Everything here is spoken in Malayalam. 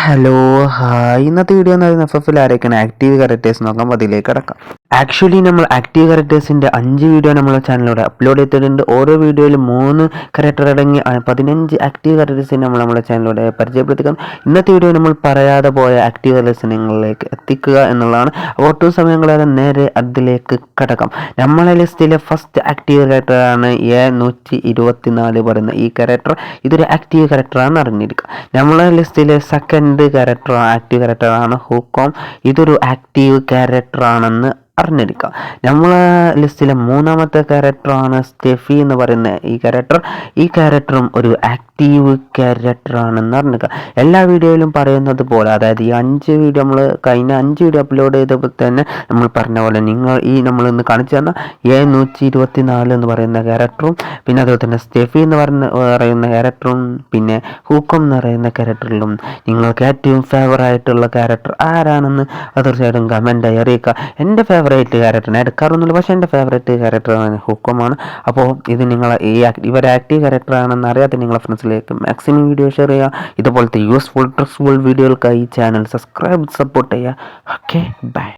ഹലോ ഹായ് ഇന്നത്തെ വീഡിയോ എന്ന് പറയുന്നത് FF ആരൊക്കെയാണ് ആക്റ്റീവ് കറക്റ്റേഴ്സ് നോക്കാം. അതിലേക്ക് കിടക്കാം. ആക്ച്വലി നമ്മൾ ആക്റ്റീവ് കറക്റ്റേഴ്സിൻ്റെ 5 വീഡിയോ നമ്മുടെ ചാനലിലൂടെ അപ്ലോഡ് ചെയ്തിട്ടുണ്ട്. ഓരോ വീഡിയോയിലും 3 കറക്റ്റർ അടങ്ങി 15 ആക്റ്റീവ് കറക്റ്റേഴ്സിനെ നമ്മുടെ ചാനലിലൂടെ പരിചയപ്പെടുത്തിക്കാം. ഇന്നത്തെ വീഡിയോ നമ്മൾ പറയാതെ പോയ ആക്റ്റീവ് കറക്റ്റേഴ്സ് നിങ്ങളിലേക്ക് എത്തിക്കുക എന്നുള്ളതാണ്. ഒട്ടും സമയം കളയാതെ നേരെ അതിലേക്ക് കിടക്കാം. നമ്മളെ ലിസ്റ്റിലെ ഫസ്റ്റ് ആക്റ്റീവ് കറക്റ്ററാണ് A124 പറയുന്ന ഈ കറക്റ്റർ. ഇതൊരു ആക്റ്റീവ് കറക്റ്ററാണെന്ന് അറിഞ്ഞിരിക്കുക. നമ്മളെ ലിസ്റ്റിലെ സെക്കൻഡ് ആക്റ്റീവ് ക്യാരക്ടറാണ് ഹൂക്കോം. ഇതൊരു ആക്റ്റീവ് ക്യാരക്ടറാണെന്ന് അറിഞ്ഞിരിക്കുക. നമ്മളെ ലിസ്റ്റിലെ മൂന്നാമത്തെ ക്യാരക്ടറാണ് സ്റ്റെഫി എന്ന് പറയുന്ന ഈ ക്യാരക്ടറും ഒരു ആക്റ്റീവ് ക്യാരക്ടറാണെന്ന് അറിഞ്ഞിരിക്കുക. എല്ലാ വീഡിയോയിലും പറയുന്നത് പോലെ, അതായത് ഈ 5 വീഡിയോ നമ്മൾ കഴിഞ്ഞ 5 വീഡിയോ അപ്ലോഡ് ചെയ്തപ്പോൾ തന്നെ നമ്മൾ പറഞ്ഞ പോലെ നമ്മൾ ഇന്ന് കാണിച്ചു തന്ന A124 എന്ന് പറയുന്ന ക്യാരക്ടറും, പിന്നെ അതുപോലെ തന്നെ സ്റ്റെഫി എന്ന് പറയുന്ന ക്യാരക്ടറും, പിന്നെ ഹൂക്കോം എന്ന് പറയുന്ന ക്യാരക്ടറിലും നിങ്ങൾക്ക് ഏറ്റവും ഫേവറായിട്ടുള്ള ക്യാരക്ടർ ആരാണെന്ന് തീർച്ചയായിട്ടും കമൻറ്റായി അറിയിക്കുക. എൻ്റെ ഫേവറേറ്റ് ക്യാരക്ടറിനെ എടുക്കാറൊന്നുമില്ല, പക്ഷേ എൻ്റെ ഫേവറേറ്റ് ക്യാരക്ടറാണ് ഹൂക്കോമാണ്. അപ്പോൾ ഇത് ഇവർ ആക്റ്റീവ് ക്യാരക്ടറാണെന്ന് അറിയാതെ നിങ്ങളെ ഫ്രണ്ട്സിലേക്ക് മാക്സിമം വീഡിയോ ഷെയർ ചെയ്യുക. ഇതുപോലത്തെ യൂസ്ഫുൾ ട്രസ്റ്റ്ഫുൾ വീഡിയോകൾക്കായി ചാനൽ സബ്സ്ക്രൈബ് സപ്പോർട്ട് ചെയ്യുക. Okay, by.